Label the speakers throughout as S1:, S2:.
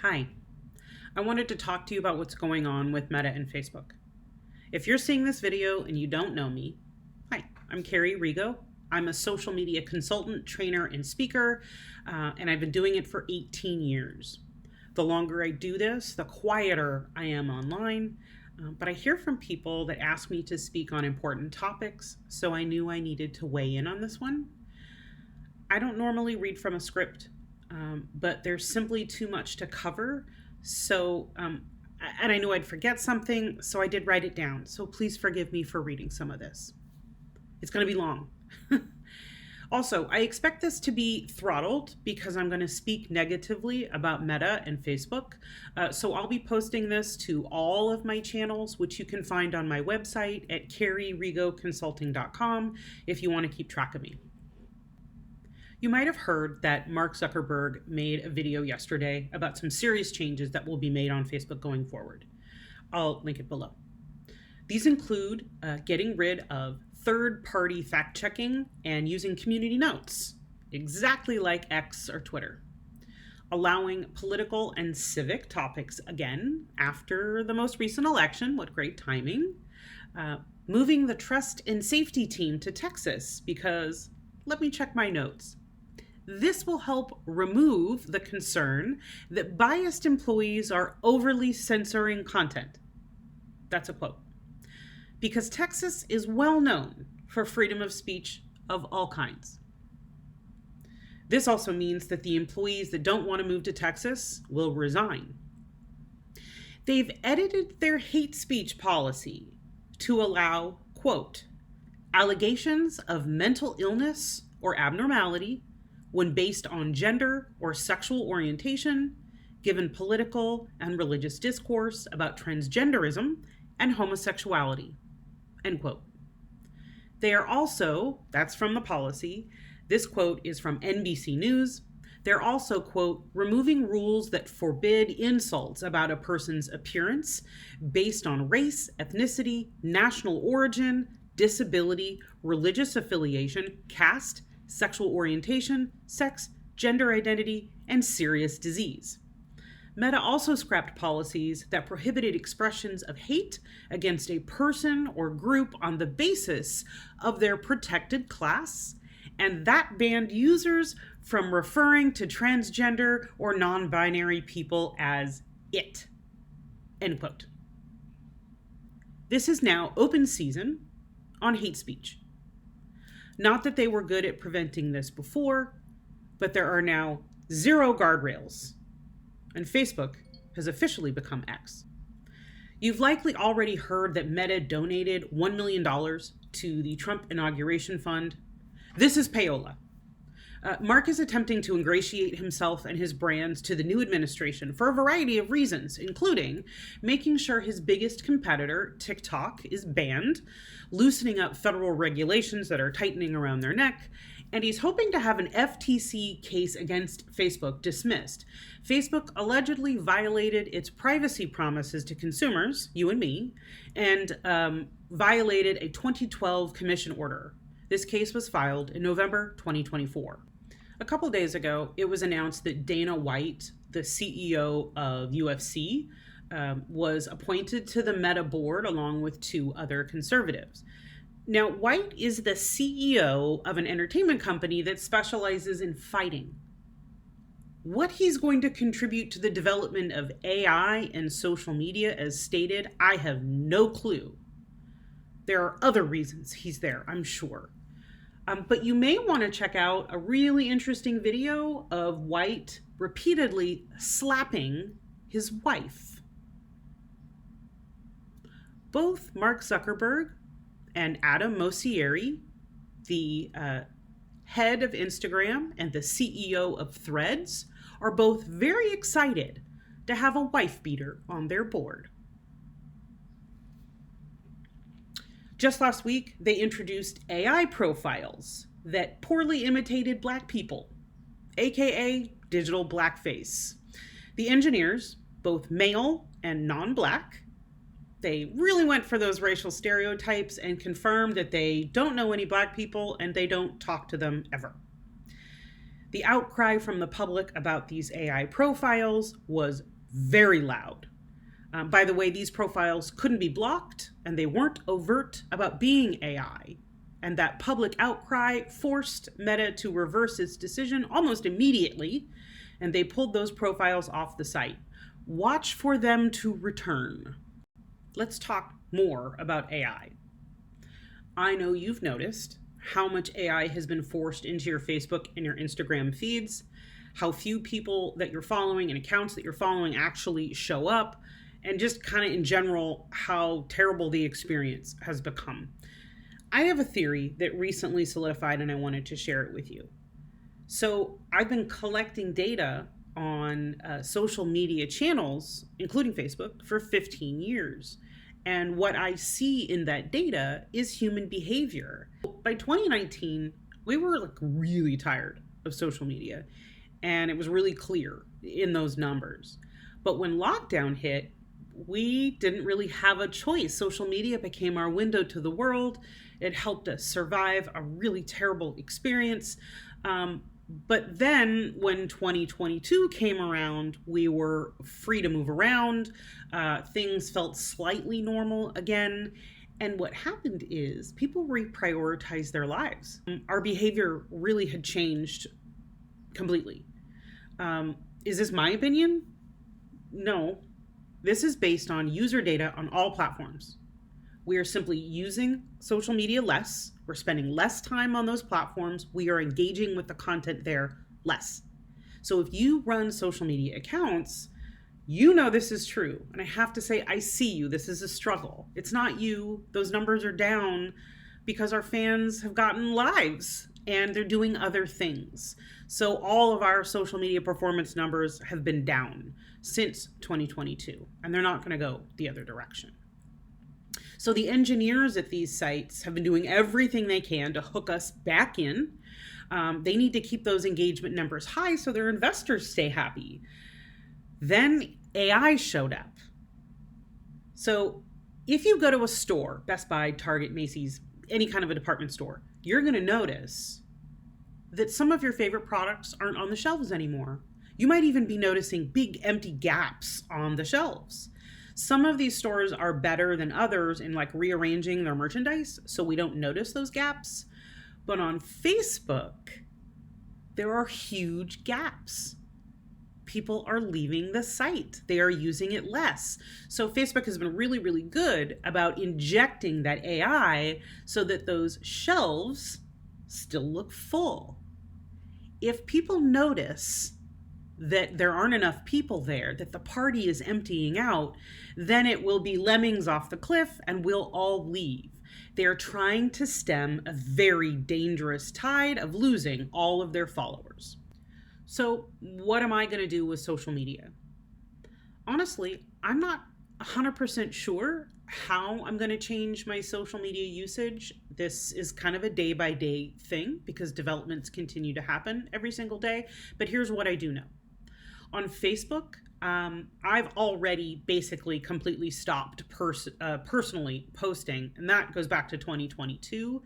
S1: Hi, I wanted to talk to you about what's going on with Meta and Facebook. If you're seeing this video and you don't know me, hi, I'm Carrie Rigo. I'm a social media consultant, trainer, and speaker, and I've been doing it for 18 years. The longer I do this, the quieter I am online, but I hear from people that ask me to speak on important topics, so I knew I needed to weigh in on this one. I don't normally read from a script, but there's simply too much to cover. And I knew I'd forget something, so I did write it down. So please forgive me for reading some of this. It's going to be long. Also, I expect this to be throttled because I'm going to speak negatively about Meta and Facebook. So I'll be posting this to all of my channels, which you can find on my website at carrierigoconsulting.com if you want to keep track of me. You might have heard that Mark Zuckerberg made a video yesterday about some serious changes that will be made on Facebook going forward. I'll link it below. These include getting rid of third-party fact-checking and using community notes, exactly like X or Twitter. Allowing political and civic topics again after the most recent election. What great timing. Moving the trust and safety team to Texas because, let me check my notes. This will help remove the concern that biased employees are overly censoring content. That's a quote. Because Texas is well known for freedom of speech of all kinds. This also means that the employees that don't want to move to Texas will resign. They've edited their hate speech policy to allow, quote, allegations of mental illness or abnormality when based on gender or sexual orientation, given political and religious discourse about transgenderism and homosexuality, end quote. They are also, that's from the policy, this quote is from NBC News, they're also, quote, removing rules that forbid insults about a person's appearance based on race, ethnicity, national origin, disability, religious affiliation, caste, sexual orientation, sex, gender identity, and serious disease. Meta also scrapped policies that prohibited expressions of hate against a person or group on the basis of their protected class, and that banned users from referring to transgender or non-binary people as it, end quote. This is now open season on hate speech. Not that they were good at preventing this before, but there are now zero guardrails, and Facebook has officially become X. You've likely already heard that Meta donated $1 million to the Trump Inauguration Fund. This is payola. Mark is attempting to ingratiate himself and his brands to the new administration for a variety of reasons, including making sure his biggest competitor, TikTok, is banned, loosening up federal regulations that are tightening around their neck, and he's hoping to have an FTC case against Facebook dismissed. Facebook allegedly violated its privacy promises to consumers, you and me, and violated a 2012 commission order. This case was filed in November 2024. A couple days ago, it was announced that Dana White, the CEO of UFC, was appointed to the Meta board along with two other conservatives. Now, White is the CEO of an entertainment company that specializes in fighting. What he's going to contribute to the development of AI and social media, as stated, I have no clue. There are other reasons he's there, I'm sure. But you may want to check out a really interesting video of White repeatedly slapping his wife. Both Mark Zuckerberg and Adam Mosseri, the head of Instagram and the CEO of Threads, are both very excited to have a wife beater on their board. Just last week, they introduced AI profiles that poorly imitated Black people, aka digital blackface. The engineers, both male and non-Black, they really went for those racial stereotypes and confirmed that they don't know any Black people and they don't talk to them ever. The outcry from the public about these AI profiles was very loud. By the way, these profiles couldn't be blocked, and they weren't overt about being AI. And that public outcry forced Meta to reverse its decision almost immediately, and they pulled those profiles off the site. Watch for them to return. Let's talk more about AI. I know you've noticed how much AI has been forced into your Facebook and your Instagram feeds, how few people that you're following and accounts that you're following actually show up, and just kind of in general, how terrible the experience has become. I have a theory that recently solidified and I wanted to share it with you. So I've been collecting data on social media channels, including Facebook, for 15 years. And what I see in that data is human behavior. By 2019, we were really tired of social media, and it was really clear in those numbers. But when lockdown hit, we didn't really have a choice. Social media became our window to the world. It helped us survive a really terrible experience. But then when 2022 came around, we were free to move around. Things felt slightly normal again. And what happened is people reprioritized their lives. Our behavior really had changed completely. Is this my opinion? No. This is based on user data on all platforms. We are simply using social media less. We're spending less time on those platforms. We are engaging with the content there less. So if you run social media accounts, you know this is true. And I have to say, I see you. This is a struggle. It's not you. Those numbers are down because our fans have gotten lives and they're doing other things. So all of our social media performance numbers have been down since 2022, and they're not going to go the other direction. So the engineers at these sites have been doing everything they can to hook us back in. They need to keep those engagement numbers high so their investors stay happy. Then AI showed up. So if you go to a store, Best Buy, Target, Macy's, any kind of a department store, you're going to notice that some of your favorite products aren't on the shelves anymore. You might even be noticing big empty gaps on the shelves. Some of these stores are better than others in rearranging their merchandise, so we don't notice those gaps. But on Facebook, there are huge gaps. People are leaving the site. They are using it less. So Facebook has been really, really good about injecting that AI so that those shelves still look full. If people notice that there aren't enough people there, that the party is emptying out, then it will be lemmings off the cliff and we'll all leave. They're trying to stem a very dangerous tide of losing all of their followers. So what am I going to do with social media? Honestly, I'm not 100% sure how I'm going to change my social media usage. This is kind of a day-by-day thing because developments continue to happen every single day. But here's what I do know. On Facebook, I've already basically completely stopped personally posting, and that goes back to 2022.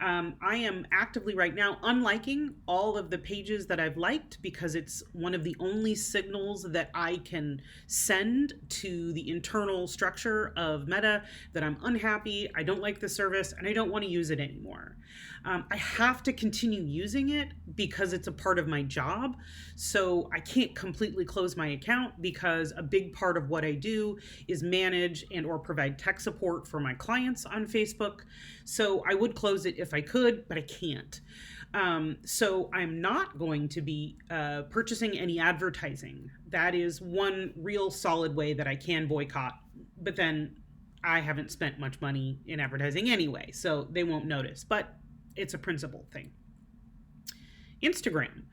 S1: I am actively right now unliking all of the pages that I've liked because it's one of the only signals that I can send to the internal structure of Meta that I'm unhappy, I don't like the service, and I don't want to use it anymore. I have to continue using it because it's a part of my job. So I can't completely close my account because a big part of what I do is manage and or provide tech support for my clients on Facebook. So I would close it if I could, but I can't. So I'm not going to be purchasing any advertising. That is one real solid way that I can boycott. But then I haven't spent much money in advertising anyway, so they won't notice. But it's a principle thing. Instagram.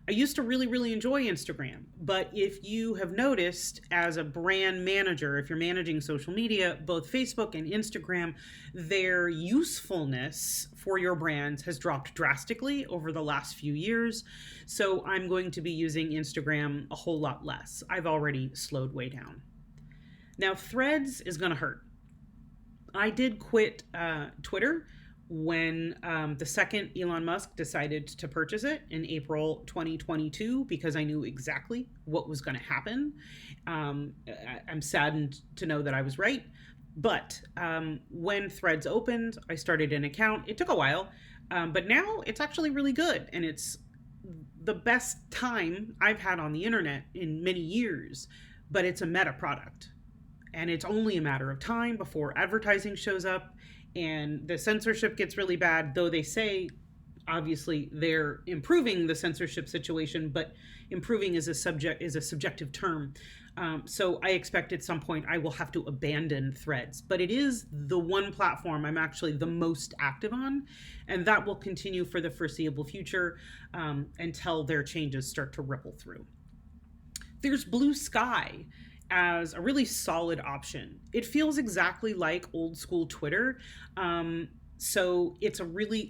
S1: I used to really, really enjoy Instagram, but if you have noticed as a brand manager, if you're managing social media, both Facebook and Instagram, their usefulness for your brands has dropped drastically over the last few years. So I'm going to be using Instagram a whole lot less. I've already slowed way down. Now, Threads is going to hurt. I did quit Twitter when the second Elon Musk decided to purchase it in April 2022, because I knew exactly what was going to happen. I'm saddened to know that I was right. But when Threads opened, I started an account. It took a while, but now it's actually really good. And it's the best time I've had on the internet in many years, but it's a meta product. And it's only a matter of time before advertising shows up and the censorship gets really bad, though they say obviously they're improving the censorship situation, but improving is a subjective term. So I expect at some point I will have to abandon Threads, but it is the one platform I'm actually the most active on, and that will continue for the foreseeable future until their changes start to ripple through. There's Blue Sky as a really solid option. It feels exactly like old school Twitter. So it's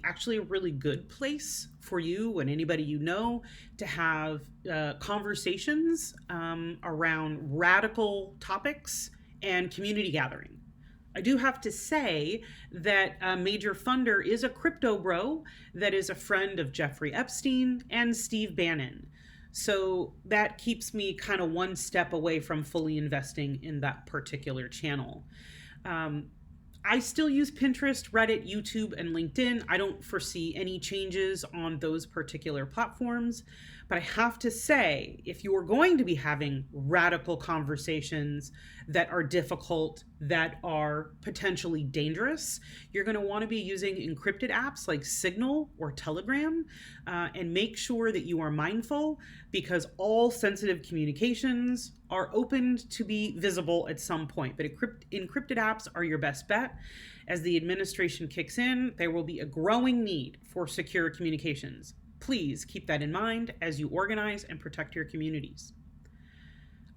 S1: actually a really good place for you and anybody you know to have conversations around radical topics and community gathering. I do have to say that a major funder is a crypto bro that is a friend of Jeffrey Epstein and Steve Bannon. So that keeps me kind of one step away from fully investing in that particular channel. I still use Pinterest, Reddit, YouTube, and LinkedIn. I don't foresee any changes on those particular platforms. But I have to say, if you are going to be having radical conversations that are difficult, that are potentially dangerous, you're going to want to be using encrypted apps like Signal or Telegram, and make sure that you are mindful, because all sensitive communications are opened to be visible at some point. But encrypted apps are your best bet. As the administration kicks in, there will be a growing need for secure communications. Please keep that in mind as you organize and protect your communities.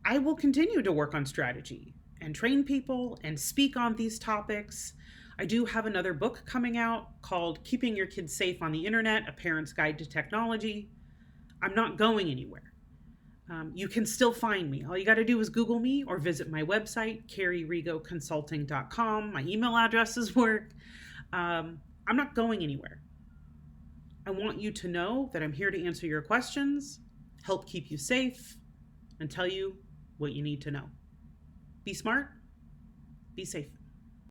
S1: I will continue to work on strategy and train people and speak on these topics. I do have another book coming out called Keeping Your Kids Safe on the Internet, A Parent's Guide to Technology. I'm not going anywhere. You can still find me. All you got to do is Google me or visit my website, carrieregoconsulting.com. My email addresses work. I'm not going anywhere. I want you to know that I'm here to answer your questions, help keep you safe, and tell you what you need to know. Be smart, be safe.